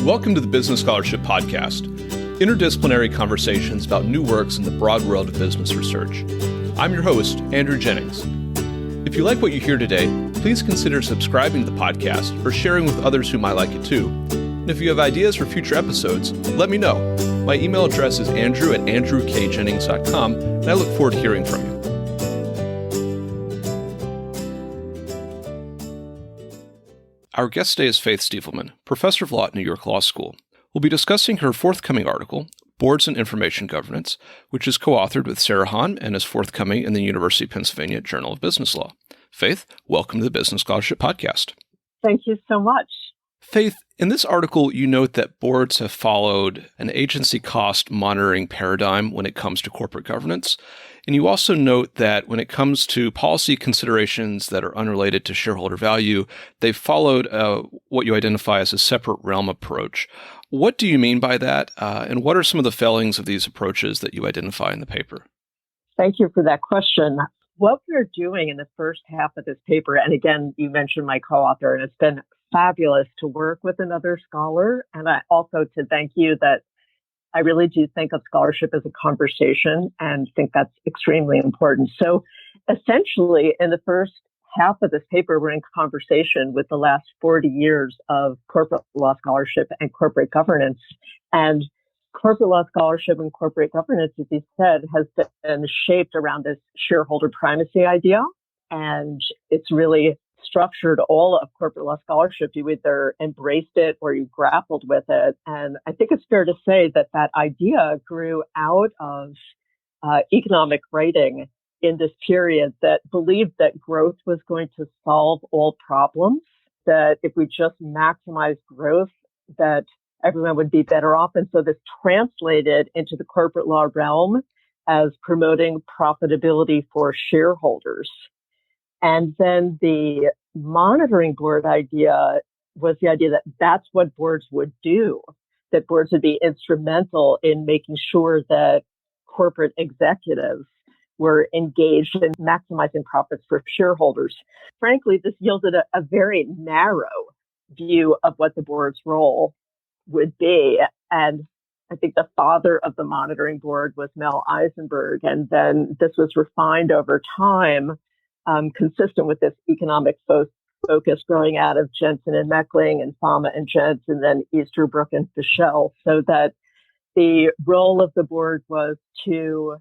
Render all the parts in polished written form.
Welcome to the Business Scholarship Podcast, interdisciplinary conversations about new works in the broad world of business research. I'm your host, Andrew Jennings. If you like what you hear today, please consider subscribing to the podcast or sharing with others who might like it too. And if you have ideas for future episodes, let me know. My email address is andrew@andrewkjennings.com, and I look forward to hearing from you. Our guest today is Faith Stevelman, professor of law at New York Law School. We'll be discussing her forthcoming article, Boards and Information Governance, which is co-authored with Sarah Hahn and is forthcoming in the University of Pennsylvania Journal of Business Law. Faith, welcome to the Business Scholarship Podcast. Thank you so much. Faith, in this article, you note that boards have followed an agency cost monitoring paradigm when it comes to corporate governance. And you also note that when it comes to policy considerations that are unrelated to shareholder value, they've followed what you identify as a separate realm approach. What do you mean by that? And what are some of the failings of these approaches that you identify in the paper? Thank you for that question. What we're doing in the first half of this paper, and again, you mentioned my co-author, and it's been fabulous to work with another scholar. And I also to thank you that I really do think of scholarship as a conversation and think that's extremely important. So essentially, in the first half of this paper, we're in conversation with the last 40 years of corporate law scholarship and corporate governance. And corporate law scholarship and corporate governance, as you said, has been shaped around this shareholder primacy idea. And it's really structured all of corporate law scholarship. You either embraced it or you grappled with it. And I think it's fair to say that that idea grew out of economic writing in this period that believed that growth was going to solve all problems, that if we just maximize growth, that everyone would be better off. And so this translated into the corporate law realm as promoting profitability for shareholders. And then the monitoring board idea was the idea that that's what boards would do, that boards would be instrumental in making sure that corporate executives were engaged in maximizing profits for shareholders. Frankly, this yielded a very narrow view of what the board's role would be. And I think the father of the monitoring board was Mel Eisenberg. And then this was refined over time, consistent with this economic focus growing out of Jensen and Meckling and Fama and Jentz and then Easterbrook and Fischel, so that the role of the board was to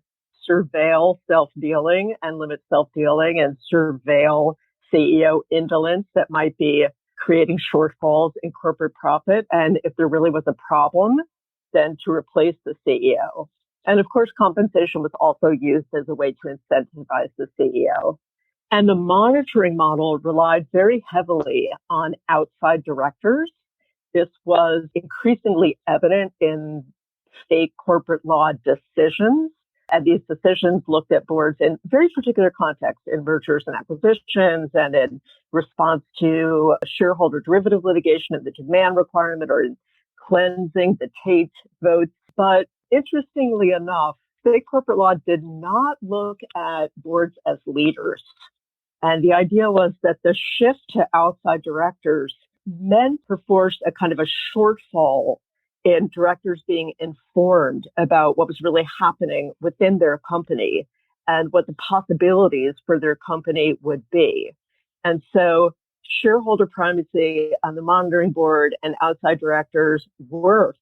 surveil self-dealing and limit self-dealing and surveil CEO indolence that might be creating shortfalls in corporate profit. And if there really was a problem, then to replace the CEO. And of course, compensation was also used as a way to incentivize the CEO. And the monitoring model relied very heavily on outside directors. This was increasingly evident in state corporate law decisions. And these decisions looked at boards in very particular contexts, in mergers and acquisitions and in response to shareholder derivative litigation and the demand requirement, or in cleansing the Tate votes. But interestingly enough, state corporate law did not look at boards as leaders. And the idea was that the shift to outside directors meant perforce a kind of a shortfall in directors being informed about what was really happening within their company and what the possibilities for their company would be. And so shareholder primacy on the monitoring board and outside directors worked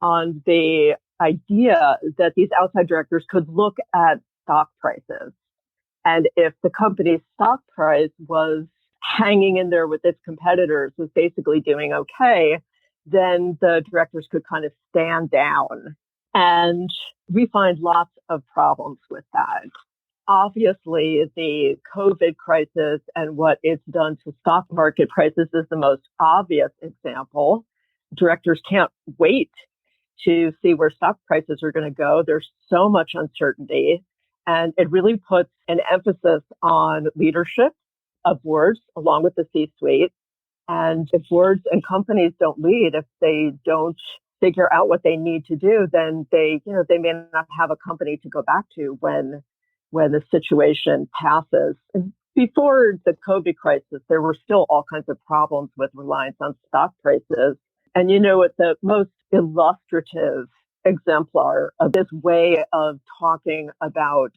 on the idea that these outside directors could look at stock prices. And if the company's stock price was hanging in there with its competitors, was basically doing okay, then the directors could kind of stand down. And we find lots of problems with that. Obviously, the COVID crisis and what it's done to stock market prices is the most obvious example. Directors can't wait to see where stock prices are going to go. There's so much uncertainty. And it really puts an emphasis on leadership of boards along with the C-suite. And if boards and companies don't lead, if they don't figure out what they need to do, then they may not have a company to go back to when the situation passes. And before the COVID crisis, there were still all kinds of problems with reliance on stock prices. And what the most illustrative exemplar of this way of talking about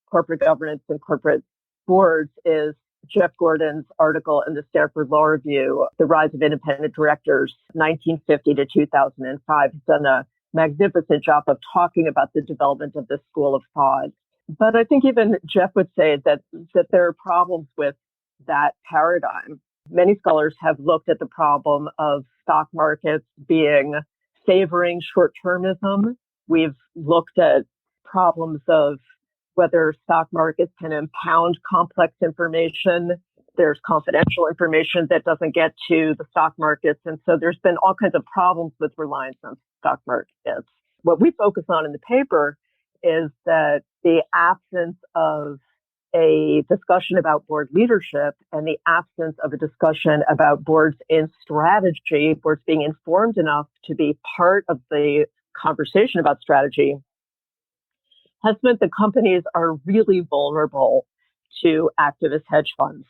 corporate governance and corporate boards is Jeff Gordon's article in the Stanford Law Review, The Rise of Independent Directors, 1950 to 2005. He's done a magnificent job of talking about the development of this school of thought. But I think even Jeff would say that there are problems with that paradigm. Many scholars have looked at the problem of stock markets favoring short-termism. We've looked at problems of whether stock markets can impound complex information. There's confidential information that doesn't get to the stock markets. And so there's been all kinds of problems with reliance on stock markets. What we focus on in the paper is that the absence of a discussion about board leadership and the absence of a discussion about boards in strategy, boards being informed enough to be part of the conversation about strategy, has meant that companies are really vulnerable to activist hedge funds.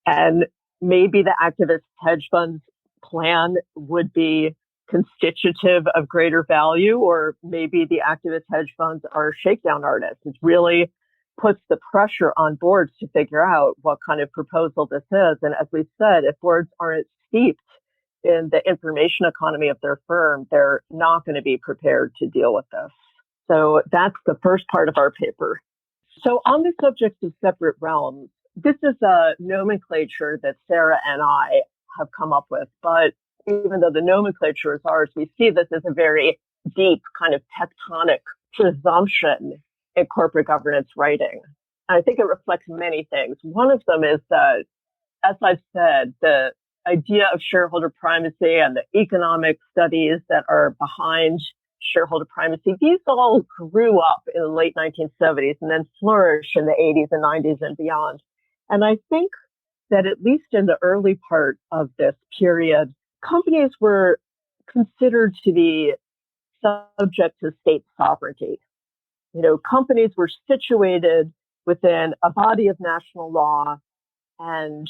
And maybe the activist hedge funds plan would be constitutive of greater value, or maybe the activist hedge funds are shakedown artists. It really puts the pressure on boards to figure out what kind of proposal this is. And as we said, if boards aren't steeped in the information economy of their firm, they're not going to be prepared to deal with this. So that's the first part of our paper. So on the subject of separate realms, this is a nomenclature that Sarah and I have come up with. But even though the nomenclature is ours, we see this as a very deep kind of tectonic presumption in corporate governance writing. I think it reflects many things. One of them is that, as I've said, the idea of shareholder primacy and the economic studies that are behind shareholder primacy, these all grew up in the late 1970s and then flourished in the 80s and 90s and beyond. And I think that at least in the early part of this period, companies were considered to be subject to state sovereignty. Companies were situated within a body of national law, and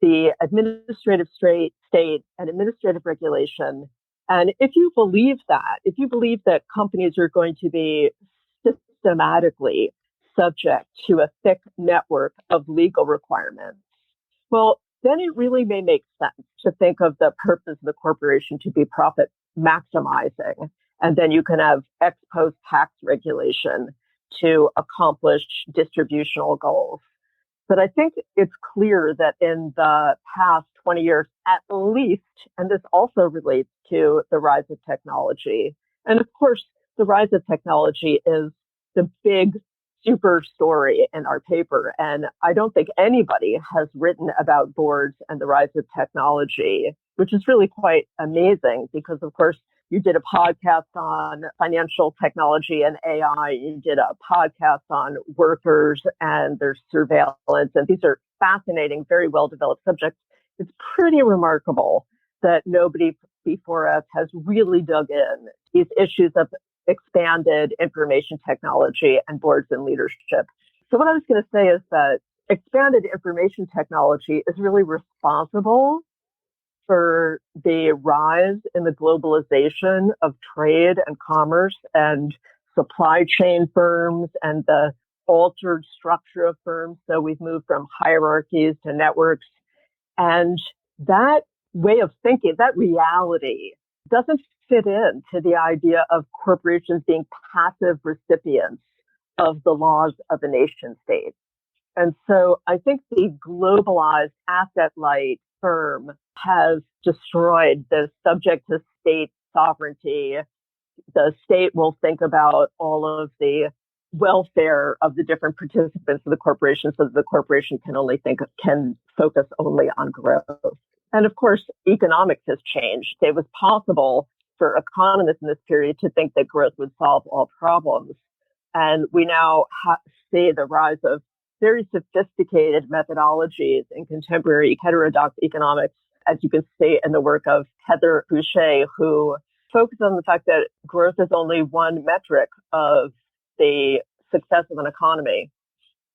the administrative state and administrative regulation. And if you believe that companies are going to be systematically subject to a thick network of legal requirements, well, then it really may make sense to think of the purpose of the corporation to be profit maximizing. And then you can have ex post tax regulation to accomplish distributional goals. But I think it's clear that in the past 20 years, at least, and this also relates to the rise of technology. And of course, the rise of technology is the big super story in our paper. And I don't think anybody has written about boards and the rise of technology, which is really quite amazing because, of course, you did a podcast on financial technology and AI. You did a podcast on workers and their surveillance. And these are fascinating, very well-developed subjects. It's pretty remarkable that nobody before us has really dug in these issues of expanded information technology and boards and leadership. So what I was going to say is that expanded information technology is really responsible for the rise in the globalization of trade and commerce and supply chain firms and the altered structure of firms. So we've moved from hierarchies to networks. And that way of thinking, that reality doesn't fit into the idea of corporations being passive recipients of the laws of a nation state. And so I think the globalized asset-light firm has destroyed the subject to state sovereignty. The state will think about all of the welfare of the different participants of the corporation so that the corporation can focus only on growth. And of course, economics has changed. It was possible for economists in this period to think that growth would solve all problems. And we now see the rise of very sophisticated methodologies in contemporary heterodox economics, as you can see in the work of Heather Boucher, who focuses on the fact that growth is only one metric of the success of an economy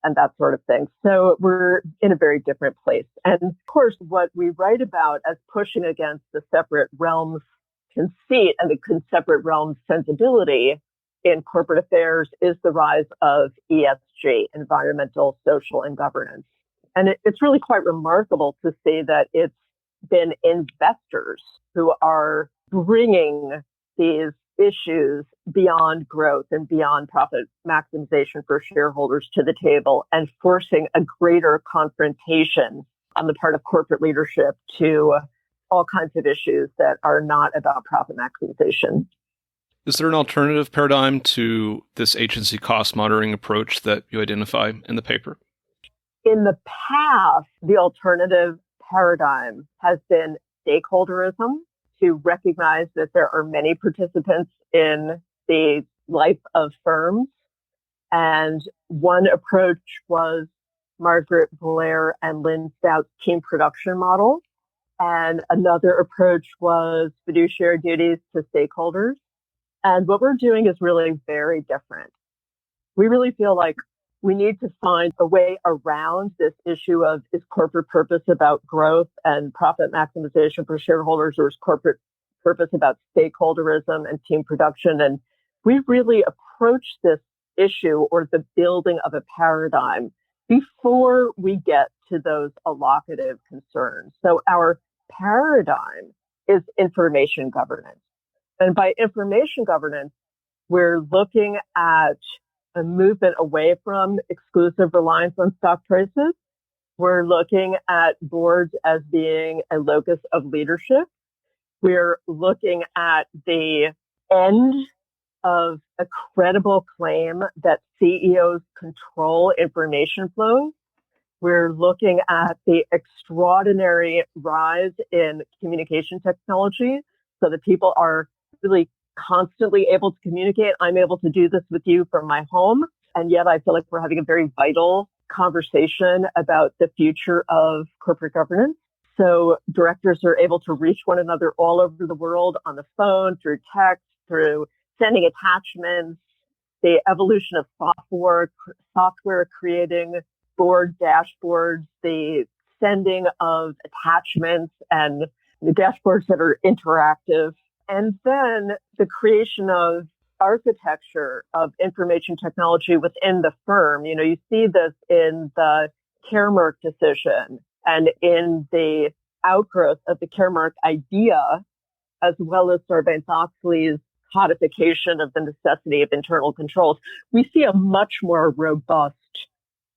and that sort of thing. So we're in a very different place. And of course, what we write about as pushing against the separate realms conceit and the separate realm sensibility in corporate affairs is the rise of ESG, environmental, social, and governance. And it's really quite remarkable to see that it's been investors who are bringing these issues beyond growth and beyond profit maximization for shareholders to the table and forcing a greater confrontation on the part of corporate leadership to all kinds of issues that are not about profit maximization. Is there an alternative paradigm to this agency cost monitoring approach that you identify in the paper? In the past, the alternative paradigm has been stakeholderism, to recognize that there are many participants in the life of firms. And one approach was Margaret Blair and Lynn Stout's team production model. And another approach was fiduciary duties to stakeholders. And what we're doing is really very different. We really feel like we need to find a way around this issue of, is corporate purpose about growth and profit maximization for shareholders, or is corporate purpose about stakeholderism and team production? And we really approach this issue, or the building of a paradigm, before we get to those allocative concerns. So our paradigm is information governance. And by information governance, we're looking at a movement away from exclusive reliance on stock prices. We're looking at boards as being a locus of leadership. We're looking at the end of a credible claim that CEOs control information flows. We're looking at the extraordinary rise in communication technology so that people are really constantly able to communicate. I'm able to do this with you from my home. And yet I feel like we're having a very vital conversation about the future of corporate governance. So directors are able to reach one another all over the world on the phone, through text, through sending attachments, the evolution of software creating board dashboards, the sending of attachments and the dashboards that are interactive. And then the creation of architecture of information technology within the firm. You know, you see this in the Caremark decision and in the outgrowth of the Caremark idea, as well as Sarbanes-Oxley's codification of the necessity of internal controls. We see a much more robust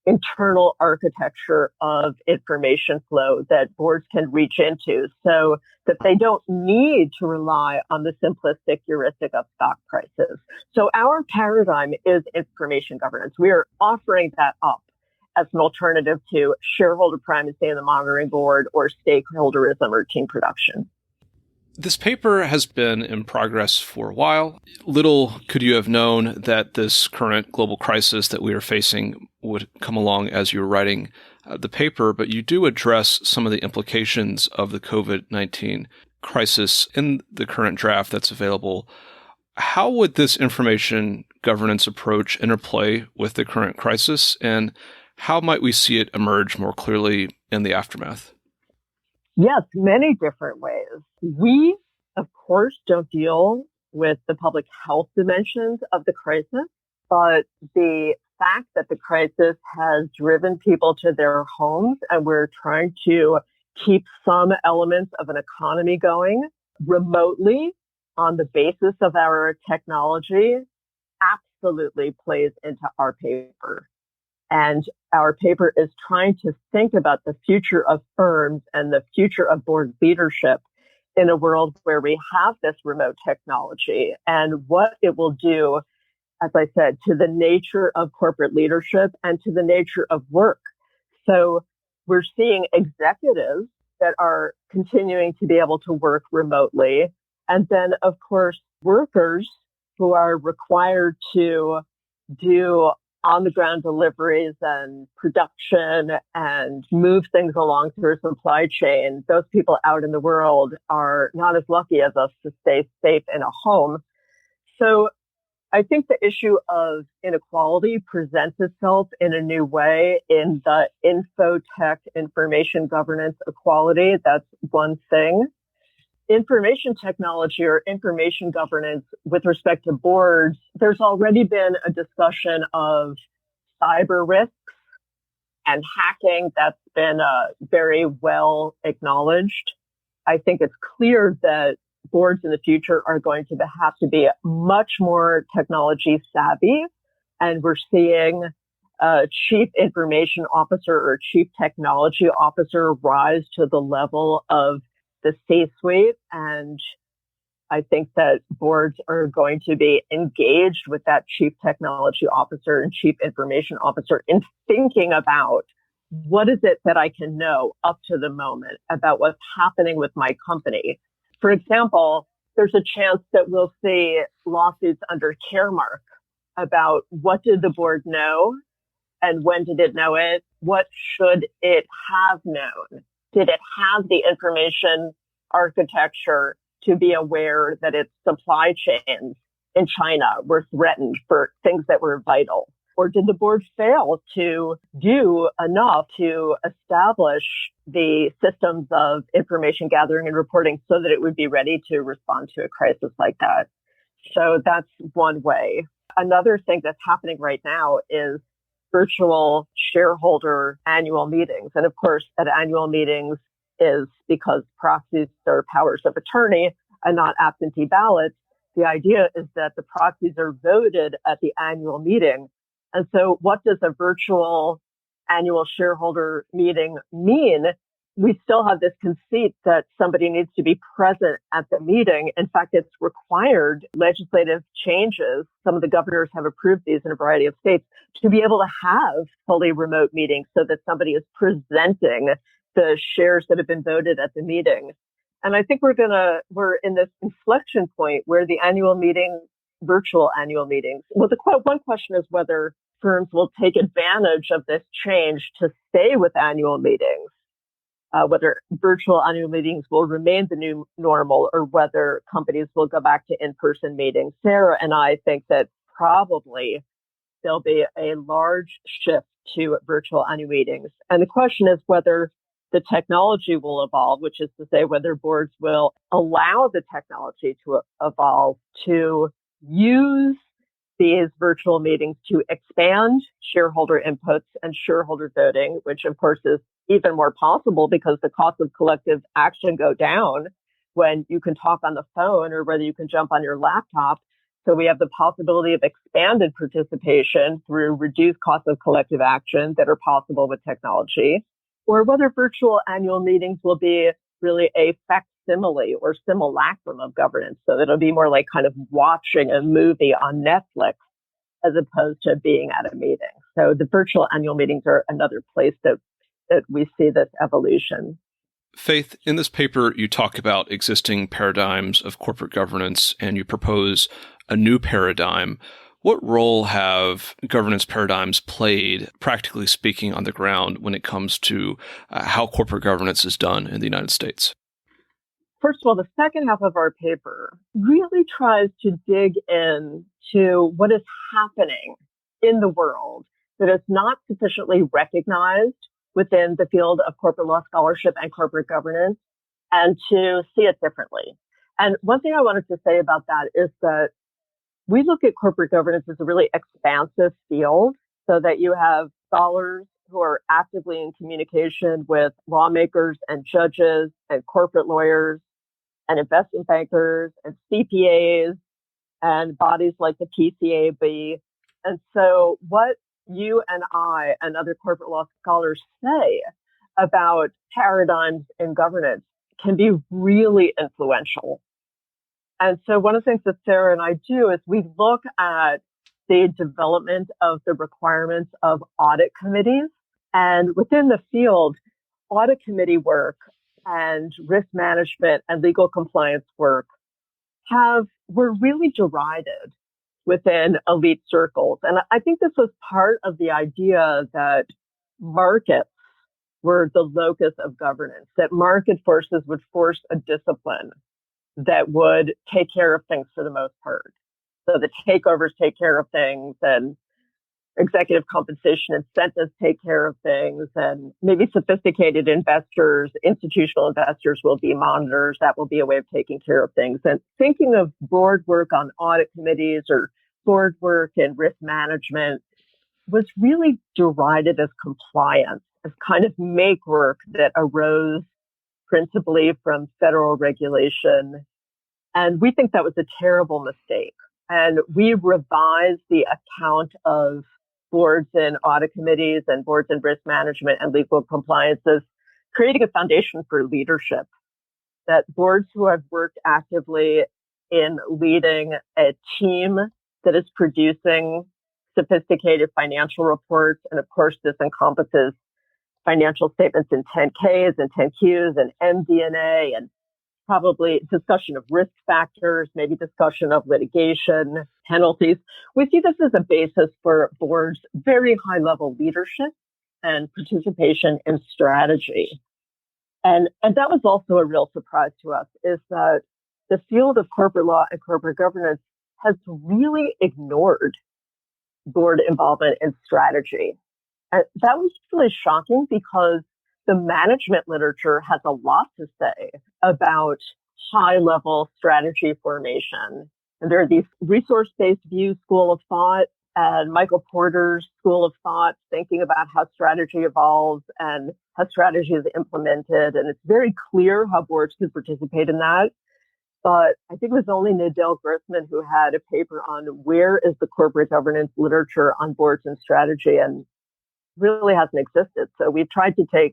internal architecture of information flow that boards can reach into, so that they don't need to rely on the simplistic heuristic of stock prices. So our paradigm is information governance. We are offering that up as an alternative to shareholder primacy in the monitoring board, or stakeholderism, or team production. This paper has been in progress for a while. Little could you have known that this current global crisis that we are facing would come along as you were writing the paper, but you do address some of the implications of the COVID-19 crisis in the current draft that's available. How would this information governance approach interplay with the current crisis, and how might we see it emerge more clearly in the aftermath? Yes, many different ways. We, of course, don't deal with the public health dimensions of the crisis, but the fact that the crisis has driven people to their homes, and we're trying to keep some elements of an economy going remotely on the basis of our technology, absolutely plays into our paper. And our paper is trying to think about the future of firms and the future of board leadership in a world where we have this remote technology, and what it will do, as I said, to the nature of corporate leadership and to the nature of work. So we're seeing executives that are continuing to be able to work remotely. And then, of course, workers who are required to do on-the-ground deliveries and production and move things along through a supply chain. Those people out in the world are not as lucky as us to stay safe in a home. So I think the issue of inequality presents itself in a new way in the infotech information governance equality. That's one thing. information technology or information governance with respect to boards, there's already been a discussion of cyber risks and hacking that's been very well acknowledged. I think it's clear that boards in the future are going to have to be much more technology savvy. And we're seeing a chief information officer or chief technology officer rise to the level of the C-suite. And I think that boards are going to be engaged with that chief technology officer and chief information officer in thinking about what is it that I can know up to the moment about what's happening with my company. For example, there's a chance that we'll see lawsuits under Caremark about what did the board know and when did it know it? What should it have known? Did it have the information architecture to be aware that its supply chains in China were threatened for things that were vital? Or did the board fail to do enough to establish the systems of information gathering and reporting so that it would be ready to respond to a crisis like that? So that's one way. Another thing that's happening right now is virtual shareholder annual meetings. And of course, at annual meetings is because proxies are powers of attorney and not absentee ballots. The idea is that the proxies are voted at the annual meeting. And so what does a virtual annual shareholder meeting mean? We still have this conceit that somebody needs to be present at the meeting. In fact, it's required legislative changes. Some of the governors have approved these in a variety of states to be able to have fully remote meetings so that somebody is presenting the shares that have been voted at the meeting. And I think we're in this inflection point where the annual meeting, virtual annual meetings. Well, one question is whether firms will take advantage of this change to stay with annual meetings. Whether virtual annual meetings will remain the new normal or whether companies will go back to in-person meetings. Sarah and I think that probably there'll be a large shift to virtual annual meetings. And the question is whether the technology will evolve, which is to say whether boards will allow the technology to evolve to use these virtual meetings to expand shareholder inputs and shareholder voting, which of course is even more possible because the cost of collective action go down when you can talk on the phone or whether you can jump on your laptop. So we have the possibility of expanded participation through reduced costs of collective action that are possible with technology, or whether virtual annual meetings will be really a facsimile or simulacrum of governance. So it'll be more like kind of watching a movie on Netflix as opposed to being at a meeting. So the virtual annual meetings are another place that we see this evolution. Faith, in this paper, you talk about existing paradigms of corporate governance and you propose a new paradigm. What role have governance paradigms played, practically speaking, on the ground when it comes to how corporate governance is done in the United States? First of all, the second half of our paper really tries to dig into what is happening in the world that is not sufficiently recognized within the field of corporate law scholarship and corporate governance, and to see it differently. And one thing I wanted to say about that is that we look at corporate governance as a really expansive field, so that you have scholars who are actively in communication with lawmakers and judges and corporate lawyers and investment bankers and CPAs and bodies like the PCAB. And so what you and I and other corporate law scholars say about paradigms in governance can be really influential. And so one of the things that Sarah and I do is we look at the development of the requirements of audit committees. And within the field, audit committee work and risk management and legal compliance work were really derided within elite circles. And I think this was part of the idea that markets were the locus of governance, that market forces would force a discipline that would take care of things for the most part. So the takeovers take care of things and executive compensation incentives take care of things, and maybe sophisticated investors, institutional investors will be monitors. That will be a way of taking care of things. And thinking of board work on audit committees or board work and risk management was really derided as compliance, as kind of make work that arose principally from federal regulation. And we think that was a terrible mistake. And we revised the account of boards and audit committees and boards and risk management and legal compliance as creating a foundation for leadership, that boards who have worked actively in leading a team that is producing sophisticated financial reports. And of course, this encompasses financial statements in 10Ks and 10Qs and MD&A and probably discussion of risk factors, maybe discussion of litigation, penalties. We see this as a basis for boards' very high-level leadership and participation in strategy. And that was also a real surprise to us, is that the field of corporate law and corporate governance has really ignored board involvement in strategy. And that was really shocking because the management literature has a lot to say about high-level strategy formation. And there are these resource-based view school of thought and Michael Porter's school of thought, thinking about how strategy evolves and how strategy is implemented. And it's very clear how boards could participate in that. But I think it was only Nadel Grossman who had a paper on where is the corporate governance literature on boards and strategy, and really hasn't existed. So we've tried to take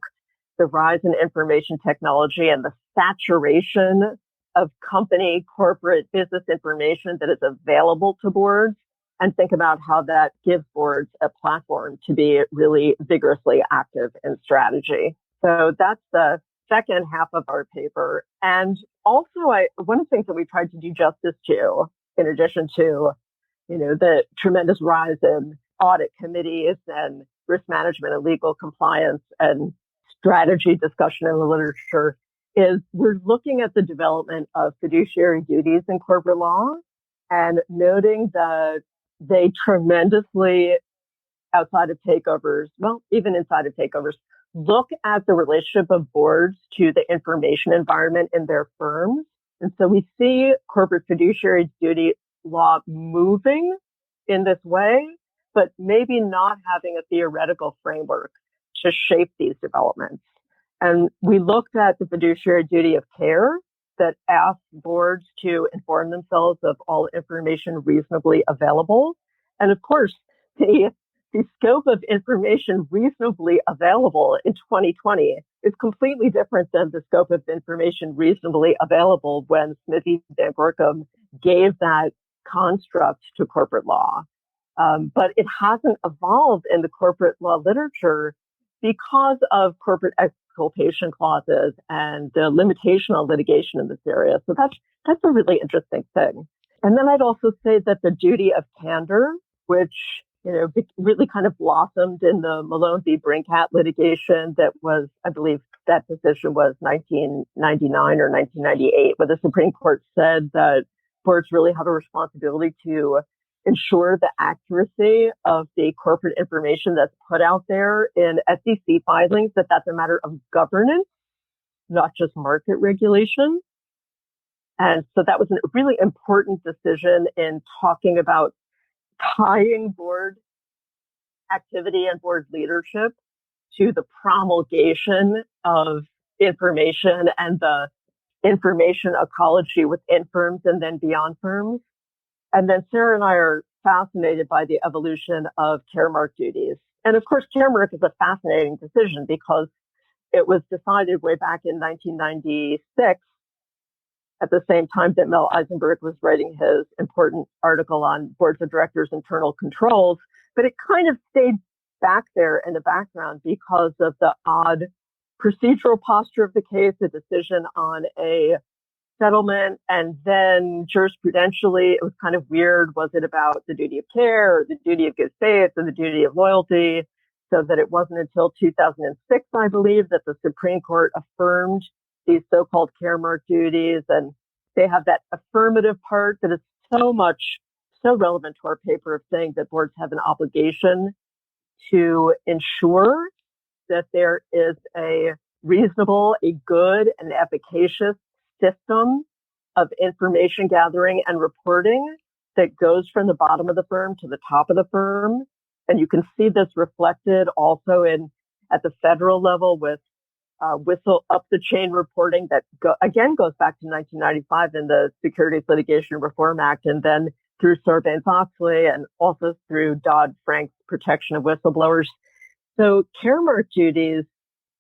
the rise in information technology and the saturation of company corporate business information that is available to boards and think about how that gives boards a platform to be really vigorously active in strategy. So that's the second half of our paper. And also, one of the things that we tried to do justice to, in addition to, the tremendous rise in audit committees and risk management and legal compliance and strategy discussion in the literature, is we're looking at the development of fiduciary duties in corporate law and noting that they tremendously, outside of takeovers, well, even inside of takeovers, look at the relationship of boards to the information environment in their firms. And so we see corporate fiduciary duty law moving in this way, but maybe not having a theoretical framework to shape these developments. And we looked at the fiduciary duty of care that asks boards to inform themselves of all information reasonably available. And of course, the scope of information reasonably available in 2020 is completely different than the scope of information reasonably available when Smithy Van Gorkum gave that construct to corporate law. But it hasn't evolved in the corporate law literature because of corporate exculpation clauses and the limitation on litigation in this area. So that's a really interesting thing. And then I'd also say that the duty of candor, which really kind of blossomed in the Malone v. Brinkat litigation that was, I believe that decision was 1999 or 1998, where the Supreme Court said that boards really have a responsibility to ensure the accuracy of the corporate information that's put out there in SEC filings, that's a matter of governance, not just market regulation. And so that was a really important decision in talking about tying board activity and board leadership to the promulgation of information and the information ecology within firms and then beyond firms. And then Sarah and I are fascinated by the evolution of caremark duties. And of course, caremark is a fascinating decision because it was decided way back in 1996 at the same time that Mel Eisenberg was writing his important article on boards of directors' internal controls. But it kind of stayed back there in the background because of the odd procedural posture of the case, a decision on a settlement, and then jurisprudentially, it was kind of weird. Was it about the duty of care or the duty of good faith or the duty of loyalty? So that it wasn't until 2006, I believe, that the Supreme Court affirmed these so-called caremark duties. And they have that affirmative part that is so much so relevant to our paper of saying that boards have an obligation to ensure that there is a reasonable, a good, and efficacious system of information gathering and reporting that goes from the bottom of the firm to the top of the firm. And you can see this reflected also at the federal level with whistle up the chain reporting that again goes back to 1995 in the Securities Litigation Reform Act, and then through Sarbanes-Oxley and also through Dodd-Frank's protection of whistleblowers. So caremark duties,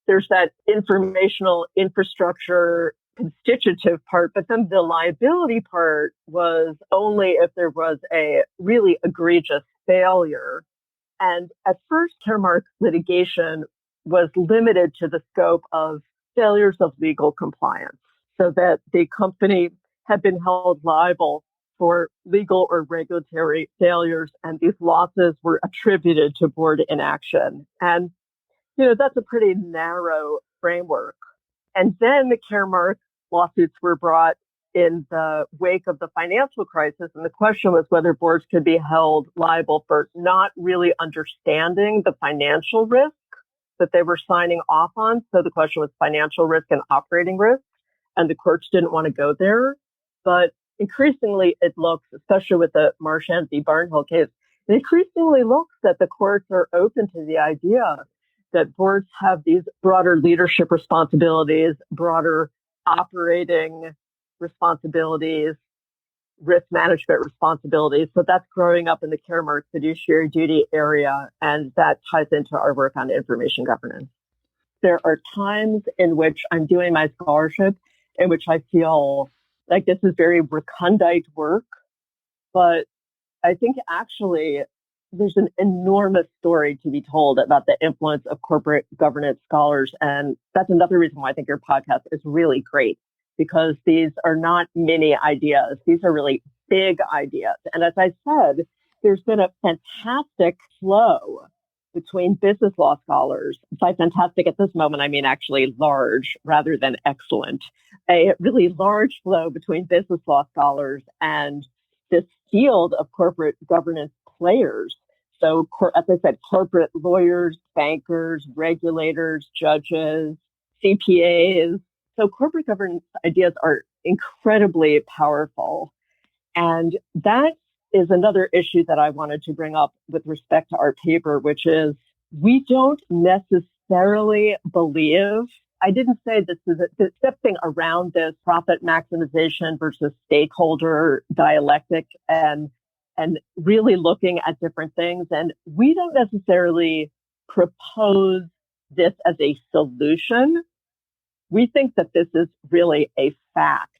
there's that informational infrastructure constitutive part, but then the liability part was only if there was a really egregious failure. And at first, caremark litigation was limited to the scope of failures of legal compliance, so that the company had been held liable for legal or regulatory failures, and these losses were attributed to board inaction. And, that's a pretty narrow framework. And then the caremark lawsuits were brought in the wake of the financial crisis. And the question was whether boards could be held liable for not really understanding the financial risk that they were signing off on. So the question was financial risk and operating risk. And the courts didn't want to go there. But increasingly, it looks, especially with the Marchand v. Barnhill case, it increasingly looks that the courts are open to the idea that boards have these broader leadership responsibilities, broader operating responsibilities, risk management responsibilities. So that's growing up in the caremark fiduciary duty area, and that ties into our work on information governance. There are times in which I'm doing my scholarship in which I feel like this is very recondite work, but I think actually there's an enormous story to be told about the influence of corporate governance scholars. And that's another reason why I think your podcast is really great, because these are not mini ideas. These are really big ideas. And as I said, there's been a fantastic flow between business law scholars. By fantastic at this moment, I mean actually large rather than excellent. A really large flow between business law scholars and this field of corporate governance players. So, as I said, corporate lawyers, bankers, regulators, judges, CPAs. So corporate governance ideas are incredibly powerful. And that is another issue that I wanted to bring up with respect to our paper, which is we don't necessarily believe, I didn't say this is stepping around this profit maximization versus stakeholder dialectic and really looking at different things. And we don't necessarily propose this as a solution. We think that this is really a fact,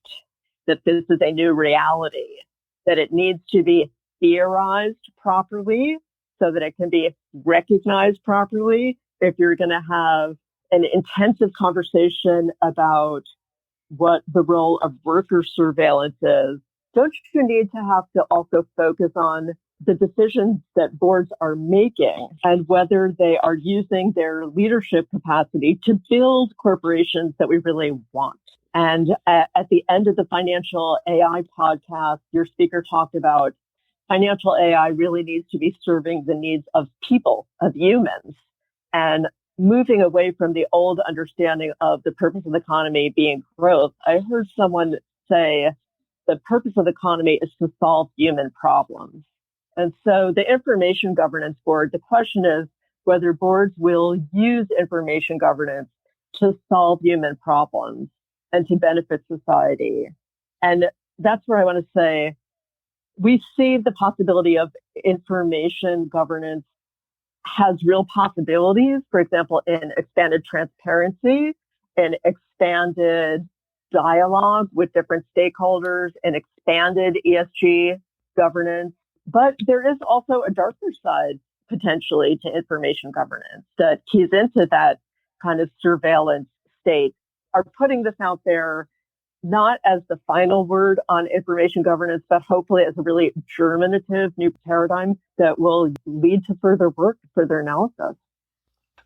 that this is a new reality, that it needs to be theorized properly so that it can be recognized properly. If you're going to have an intensive conversation about what the role of worker surveillance is, don't you need to have to also focus on the decisions that boards are making and whether they are using their leadership capacity to build corporations that we really want? And at the end of the Financial AI podcast, your speaker talked about financial AI really needs to be serving the needs of people, of humans, and moving away from the old understanding of the purpose of the economy being growth. I heard someone say the purpose of the economy is to solve human problems. And so the Information Governance Board, the question is whether boards will use information governance to solve human problems and to benefit society. And that's where I want to say we see the possibility of information governance has real possibilities, for example, in expanded transparency, in expanded dialogue with different stakeholders, and expanded ESG governance. But there is also a darker side potentially to information governance that keys into that kind of surveillance state. Are putting this out there not as the final word on information governance, but hopefully as a really germinative new paradigm that will lead to further work, further analysis.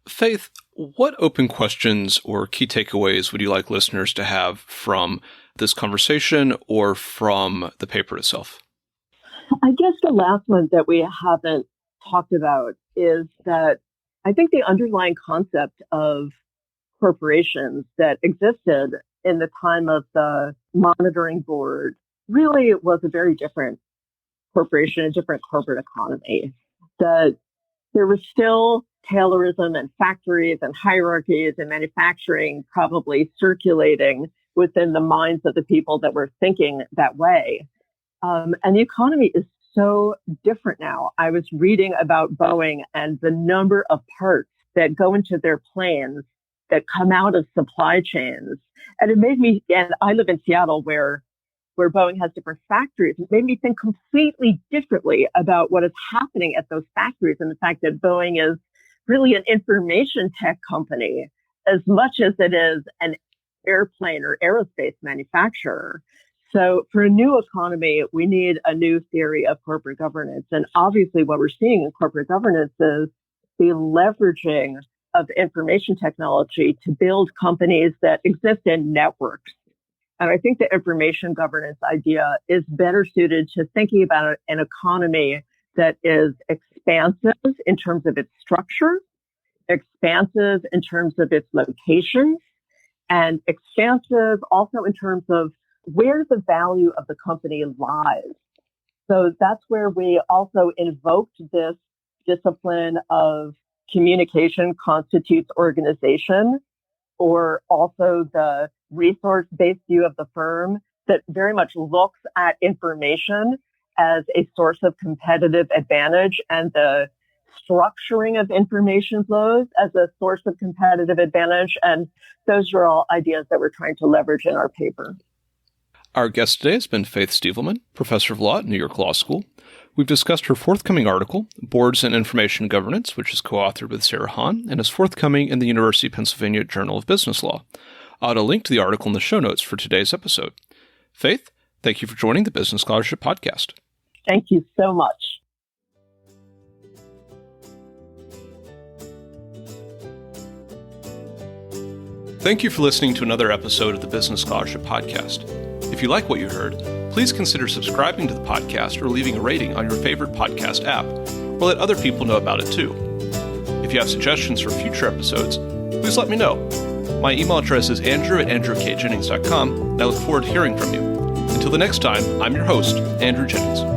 Faith, what open questions or key takeaways would you like listeners to have from this conversation or from the paper itself? I guess the last one that we haven't talked about is that I think the underlying concept of corporations that existed in the time of the monitoring board really was a very different corporation, a different corporate economy. That there was still Taylorism and factories and hierarchies and manufacturing probably circulating within the minds of the people that were thinking that way. And the economy is so different now. I was reading about Boeing and the number of parts that go into their planes that come out of supply chains. And it made me, and I live in Seattle where Boeing has different factories. It made me think completely differently about what is happening at those factories and the fact that Boeing is really an information tech company as much as it is an airplane or aerospace manufacturer. So for a new economy, we need a new theory of corporate governance. And obviously what we're seeing in corporate governance is the leveraging of information technology to build companies that exist in networks. And I think the information governance idea is better suited to thinking about an economy that is expansive in terms of its structure, expansive in terms of its locations, and expansive also in terms of where the value of the company lies. So that's where we also invoked this discipline of communication constitutes organization, or also the resource-based view of the firm that very much looks at information as a source of competitive advantage and the structuring of information flows as a source of competitive advantage. And those are all ideas that we're trying to leverage in our paper. Our guest today has been Faith Stevelman, professor of law at New York Law School. We've discussed her forthcoming article, Boards and Information Governance, which is co-authored with Sarah Hahn and is forthcoming in the University of Pennsylvania Journal of Business Law. I'll add a link to the article in the show notes for today's episode. Faith, thank you for joining the Business Scholarship Podcast. Thank you so much. Thank you for listening to another episode of the Business Scholarship Podcast. If you like what you heard, please consider subscribing to the podcast or leaving a rating on your favorite podcast app, or let other people know about it too. If you have suggestions for future episodes, please let me know. My email address is andrew@andrewkjennings.com, and I look forward to hearing from you. Until the next time, I'm your host, Andrew Jennings.